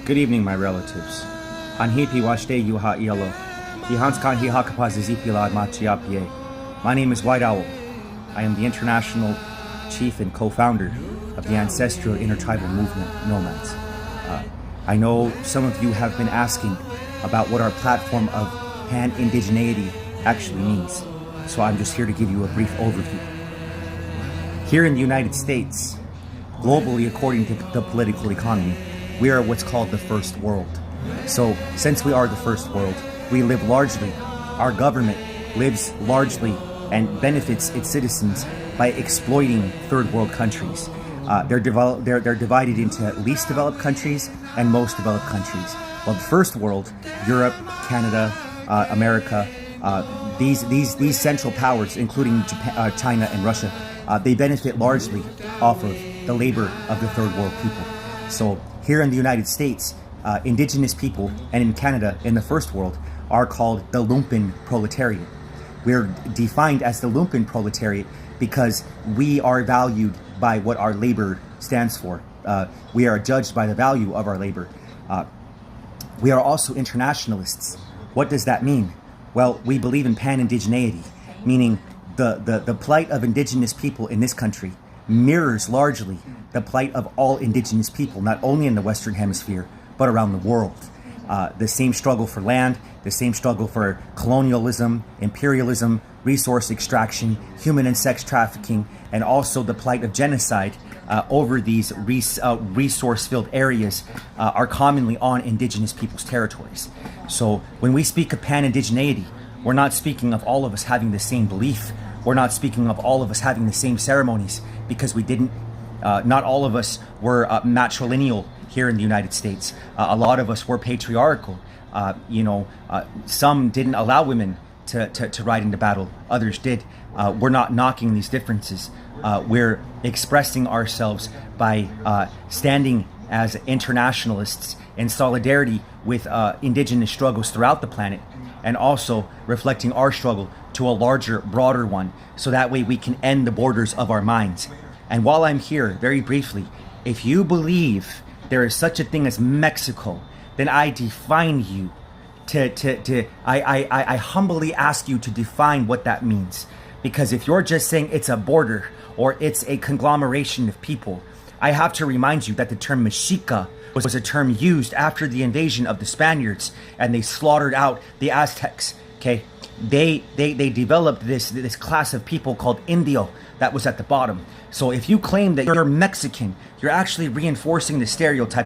Good evening, my relatives. Anhipi washte yuha ialo. Yihanskan hi hakapaz zipilad machiapie. My name is White Owl. I am the international chief and co-founder of the ancestral intertribal movement, Nomads. I know some of you have been asking about what our platform of pan-indigeneity actually means. So I'm just here to give you a brief overview. Here in the United States, globally according to the political economy, we are what's called the first world. So since we are the first world, we live largely, our government lives largely and benefits its citizens by exploiting third world countries. They're divided into least developed countries and most developed countries. Well, the first world, Europe, Canada, America, these central powers, including Japan, China and Russia, they benefit largely off of the labor of the third world people. So here in the United States, indigenous people, and in Canada, in the first world, are called the lumpen proletariat. We're defined as the lumpen proletariat because we are valued by what our labor stands for. We are judged by the value of our labor. We are also internationalists. What does that mean? Well, we believe in pan-indigeneity, meaning the plight of indigenous people in this country mirrors largely the plight of all indigenous people, not only in the Western Hemisphere, but around the world. The same struggle for land, the same struggle for colonialism, imperialism, resource extraction, human and sex trafficking, and also the plight of genocide over these resource-filled areas are commonly on indigenous people's territories. So when we speak of pan-indigeneity, we're not speaking of all of us having the same belief. We're not speaking of all of us having the same ceremonies, because we didn't, not all of us were matrilineal here in the United States. A lot of us were patriarchal. Some didn't allow women to ride into battle, others did. We're not knocking these differences. We're expressing ourselves by standing as internationalists in solidarity with indigenous struggles throughout the planet, and also reflecting our struggle to a larger, broader one, so that way we can end the borders of our minds. And while I'm here, very briefly, if you believe there is such a thing as Mexico, then I define you I humbly ask you to define what that means. Because if you're just saying it's a border or it's a conglomeration of people, I have to remind you that the term Mexica was a term used after the invasion of the Spaniards, and they slaughtered out the Aztecs. Okay, they developed this class of people called Indio that was at the bottom. So if you claim that you're Mexican, you're actually reinforcing the stereotype